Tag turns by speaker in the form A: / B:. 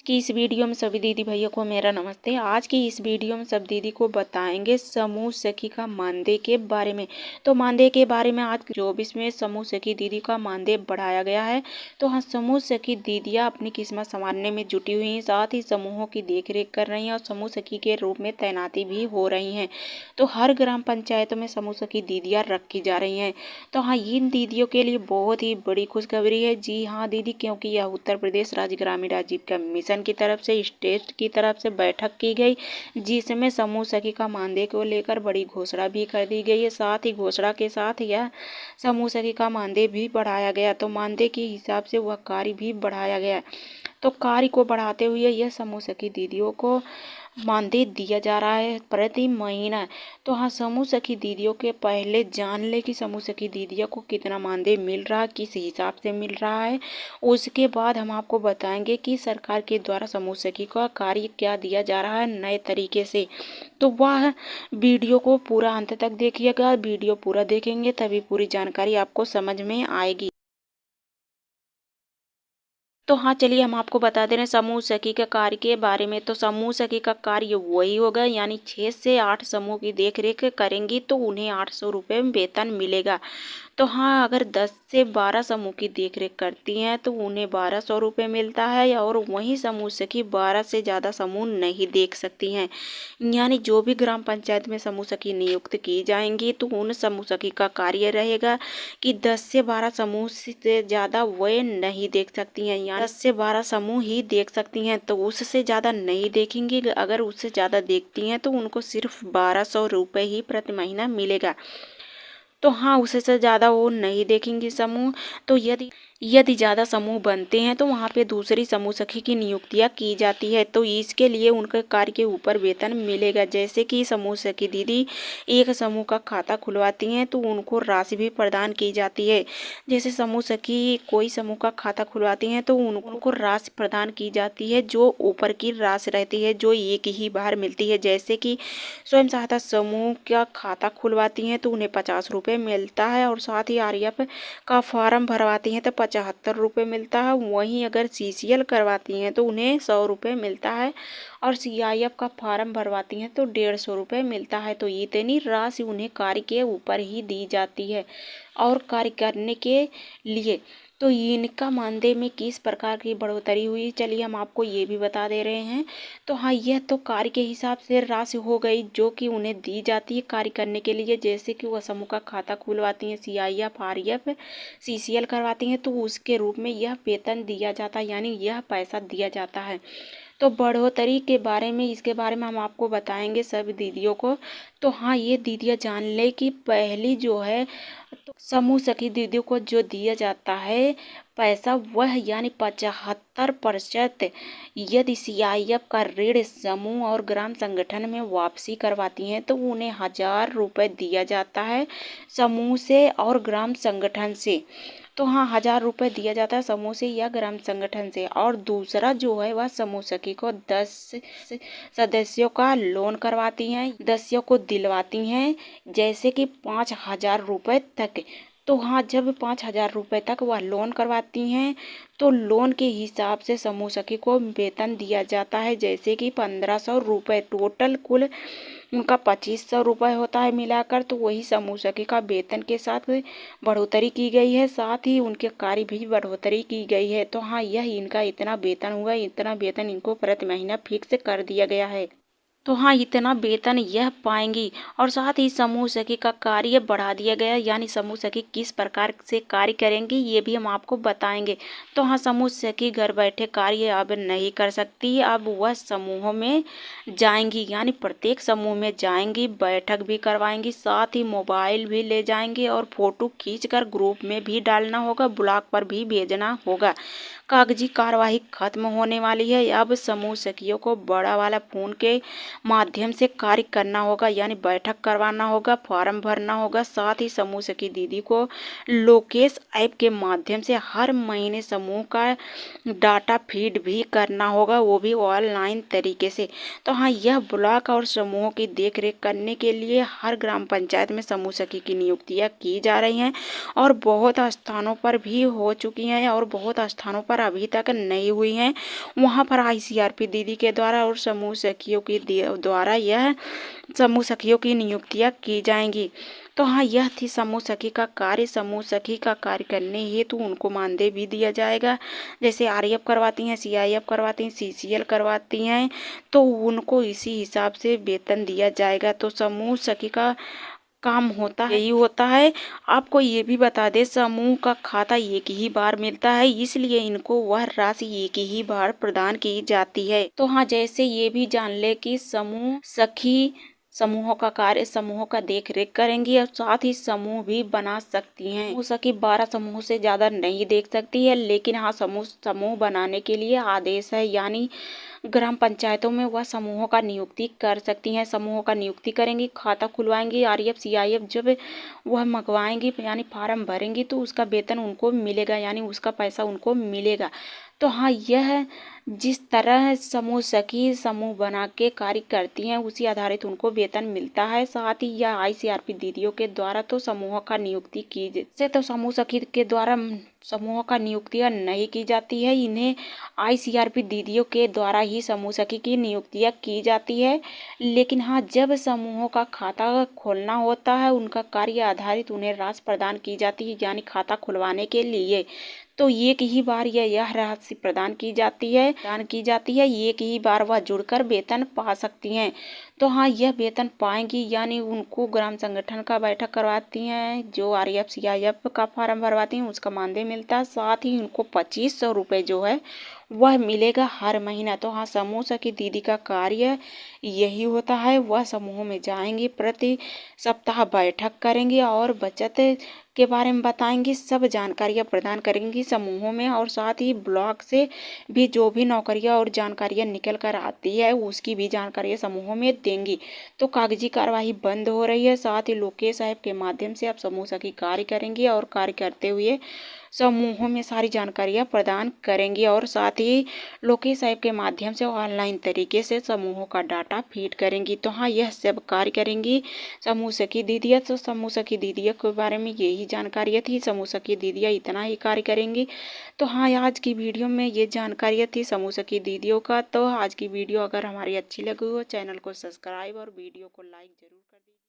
A: कि इस वीडियो में सभी दीदी भैया को मेरा नमस्ते। आज की इस वीडियो में सब दीदी को बताएंगे समूह सखी का मानदेय के बारे में। तो मानदेय के बारे में आज 24 में समूह सखी दीदी का मानदेय बढ़ाया गया है। तो हाँ, समूह सखी दीदियाँ अपनी किस्मत संवारने में जुटी हुई हैं, साथ ही समूहों की देखरेख कर रही हैं और समूह सखी के रूप में तैनाती भी हो रही हैं। तो हर ग्राम पंचायतों में समूह सखी दीदियाँ रखी जा रही हैं। तो हाँ, इन दीदियों के लिए बहुत ही बड़ी खुशखबरी है। जी हाँ दीदी, क्योंकि यह उत्तर प्रदेश राज्य ग्रामीण आजीविका मिशन की तरफ से स्टेट की तरफ से बैठक की गई, जिसमें समूह सखी का मानदेय को लेकर बड़ी घोषणा भी कर दी गई है। साथ ही घोषणा के साथ यह समूह सखी का मानदेय भी बढ़ाया गया। तो मानदेय के हिसाब से वह कार्य भी बढ़ाया गया। तो कार्य को बढ़ाते हुए यह समूह सखी दीदियों को मानदेय दिया जा रहा है प्रति महीना। तो हाँ, समूह सखी दीदियों के पहले जान ले कि समूह सखी दीदियों को कितना मानदेय मिल रहा है, किस हिसाब से मिल रहा है। उसके बाद हम आपको बताएंगे कि सरकार के द्वारा समूह सखी का कार्य क्या दिया जा रहा है नए तरीके से। तो वह वीडियो को पूरा अंत तक देखिएगा। वीडियो पूरा देखेंगे तभी पूरी जानकारी आपको समझ में आएगी। तो हाँ, चलिए हम आपको बता दे रहे हैं समूह सखी के कार्य के बारे में। तो समूह सखी का कार्य वही होगा, यानी 6 से 8 समूह की देखरेख करेंगी तो उन्हें 800 रुपये वेतन मिलेगा। तो हाँ, अगर 10 से 12 समूह की देखरेख करती हैं तो उन्हें 1200 रुपये मिलता है। और वहीं समूह सखी 12 से ज़्यादा समूह नहीं देख सकती हैं। यानी जो भी ग्राम पंचायत में समूह सखी नियुक्त की जाएंगी तो उन समूह सखी का कार्य रहेगा कि 10 से 12 समूह से ज़्यादा वे नहीं देख सकती हैं। यानी 10 से 12 समूह ही देख सकती हैं, तो उससे ज़्यादा नहीं देखेंगी। अगर उससे ज़्यादा देखती हैं तो उनको सिर्फ 1200 रुपये ही प्रति महीना मिलेगा। तो हाँ, उससे ज़्यादा वो नहीं देखेंगे समूह। तो यदि यदि ज़्यादा समूह बनते हैं तो वहाँ पे दूसरी समूह सखी की नियुक्तियाँ की जाती है। तो इसके लिए उनके कार्य के ऊपर वेतन मिलेगा। जैसे कि समूह सखी दीदी एक समूह का खाता खुलवाती हैं तो उनको राशि भी प्रदान की जाती है। जैसे समूह सखी कोई समूह का खाता खुलवाती हैं तो उनको राशि प्रदान की जाती है, जो ऊपर की राशि रहती है, जो एक ही बार मिलती है। जैसे कि स्वयं सहायता समूह का खाता खुलवाती हैं तो उन्हें 50 रुपये मिलता है, और साथ ही आरएफ का फॉर्म भरवाती हैं तो 75 रुपये मिलता है। वहीं अगर सीसीएल करवाती हैं तो उन्हें 100 रुपये मिलता है, और सीआईएफ का फॉर्म भरवाती हैं तो 150 रुपये मिलता है। तो इतनी राशि उन्हें कार्य के ऊपर ही दी जाती है और कार्य करने के लिए। तो इनका मानदेय में किस प्रकार की बढ़ोतरी हुई, चलिए हम आपको ये भी बता दे रहे हैं। तो हाँ, यह तो कार्य के हिसाब से राशि हो गई जो कि उन्हें दी जाती है कार्य करने के लिए। जैसे कि वह समूह का खाता खुलवाती हैं, सीआईएफ आरएफ सीसीएल करवाती हैं, तो उसके रूप में यह वेतन दिया जाता है, यानी यह पैसा दिया जाता है। तो बढ़ोतरी के बारे में, इसके बारे में हम आपको बताएंगे सभी दीदियों को। तो हाँ, ये दीदियाँ जान ले कि पहली जो है तो समूह सखी दीदियों को जो दिया जाता है पैसा, वह यानी 75% यदि सीआईएफ का ऋण समूह और ग्राम संगठन में वापसी करवाती हैं तो उन्हें 1000 रुपये दिया जाता है समूह से और ग्राम संगठन से। तो हाँ, 1000 रुपये दिया जाता है समूह से या ग्राम संगठन से। और दूसरा जो है वह समूह सखी को 10 सदस्यों का लोन करवाती हैं, सदस्यों को दिलवाती हैं, जैसे कि 5000 रुपये तक। तो हाँ, जब 5000 रुपये तक वह लोन करवाती हैं तो लोन के हिसाब से समूह सखी को वेतन दिया जाता है। जैसे कि 1500 रुपये, टोटल कुल उनका 2500 रुपये होता है मिलाकर। तो वही समूह सखी का वेतन के साथ बढ़ोतरी की गई है, साथ ही उनके कार्य भी बढ़ोतरी की गई है। तो हाँ, यह इनका इतना वेतन हुआ, इतना वेतन इनको प्रति महीना फिक्स कर दिया गया है। तो हाँ, इतना वेतन यह पाएंगी। और साथ ही समूह सखी का कार्य बढ़ा दिया गया, यानी समूह सखी किस प्रकार से कार्य करेंगी ये भी हम आपको बताएंगे। तो हाँ, समूह सखी घर बैठे कार्य अब नहीं कर सकती, अब वह समूहों में जाएंगी, यानी प्रत्येक समूह में जाएंगी, बैठक भी करवाएंगी, साथ ही मोबाइल भी ले जाएंगे और फोटो खींचकर ग्रुप में भी डालना होगा, ब्लॉग पर भी भेजना होगा। कागजी कार्यवाही खत्म होने वाली है। अब समूह सखियों को बड़ा वाला फोन के माध्यम से कार्य करना होगा, यानी बैठक करवाना होगा, फॉर्म भरना होगा। साथ ही समूह सखी दीदी को लोकेश ऐप के माध्यम से हर महीने समूह का डाटा फीड भी करना होगा, वो भी ऑनलाइन तरीके से। तो हाँ, यह ब्लॉक और समूहों की देखरेख करने के लिए हर ग्राम पंचायत में समूह सखी की नियुक्तियाँ की जा रही हैं और बहुत स्थानों पर भी हो चुकी हैं और बहुत स्थानों पर अभी तक नहीं हुई हैं, वहाँ पर ICRP दीदी के द्वारा और समूह सखियों के द्वारा यह समूह सखियों की नियुक्तियाँ की जाएंगी। तो हाँ, यह थी समूह सखी का कार्य। समूह सखी का कार्य करने हेतु उनको मानदेय भी दिया जाएगा। जैसे RAF करवाती हैं, CIF करवाती हैं, CCL करवाती हैं, तो उनको इसी हिसाब से वेतन दिया जाएगा। तो समूह सखी का काम होता है, यही होता है। आपको ये भी बता दें, समूह का खाता एक ही बार मिलता है, इसलिए इनको वह राशि एक ही बार प्रदान की जाती है। तो हाँ, जैसे ये भी जान ले कि समूह सखी समूहों का कार्य, समूहों का देख रेख करेंगी और साथ ही समूह भी बना सकती हैं। समूह सखी 12 समूह से ज्यादा नहीं देख सकती है, लेकिन हाँ, समूह बनाने के लिए आदेश है, यानी ग्राम पंचायतों में वह समूहों का नियुक्ति कर सकती हैं। समूहों का नियुक्ति करेंगी, खाता खुलवाएंगी, RAF CIF जब वह मंगवाएंगी यानी फार्म भरेंगी तो उसका वेतन उनको मिलेगा, यानी उसका पैसा उनको मिलेगा। तो हाँ, यह जिस तरह समूह सखी समूह बना के कार्य करती हैं उसी आधारित उनको वेतन मिलता है। साथ ही यह ICRP दीदियों के द्वारा तो समूह का नियुक्ति की जैसे तो समूह सखी के द्वारा समूह का नियुक्तियाँ नहीं की जाती है, इन्हें ICRP दीदियों के द्वारा ही समूह सखी की नियुक्तियाँ की जाती है। लेकिन हाँ, जब समूहों का खाता खोलना होता है, उनका कार्य आधारित उन्हें राशि प्रदान की जाती है, यानी खाता खुलवाने के लिए तो एक ही बार यह राशि प्रदान की जाती है, एक ही बार वह जुड़कर वेतन पा सकती हैं। तो हाँ, यह वेतन पाएंगी, यानी उनको ग्राम संगठन का बैठक करवाती हैं, जो RAF CIF का फार्म भरवाती हैं उसका मानदेय मिलता है। साथ ही उनको 2500 रुपये जो है वह मिलेगा हर महीना। तो हाँ, समूह सखी दीदी का कार्य यही होता है, वह समूह में जाएंगी, प्रति सप्ताह बैठक करेंगी और बचत के बारे में बताएंगी, सब जानकारियाँ प्रदान करेंगी समूहों में। और साथ ही ब्लॉक से भी जो भी नौकरियाँ और जानकारियाँ निकल कर आती है उसकी भी जानकारियाँ समूहों में देंगी। तो कागजी कार्यवाही बंद हो रही है। साथ ही लोकेश ऐप के माध्यम से आप समूह सखी कार्य करेंगे और कार्य करते हुए समूहों में सारी जानकारियाँ प्रदान करेंगी और साथ ही लोकेश ऐप के माध्यम से ऑनलाइन तरीके से समूहों का डाटा फीड करेंगी। तो हाँ, यह सब कार्य करेंगी समूह सखी दीदियाँ। तो समूह सखी दीदियों के बारे में यही जानकारियाँ थी। समूह सखी दीदियाँ इतना ही कार्य करेंगी। तो हाँ, आज की वीडियो में ये जानकारियाँ थी समूह सखी दीदियों का। तो आज की वीडियो अगर हमारी अच्छी लगी हो, चैनल को सब्सक्राइब और वीडियो को लाइक जरूर कर दीजिए।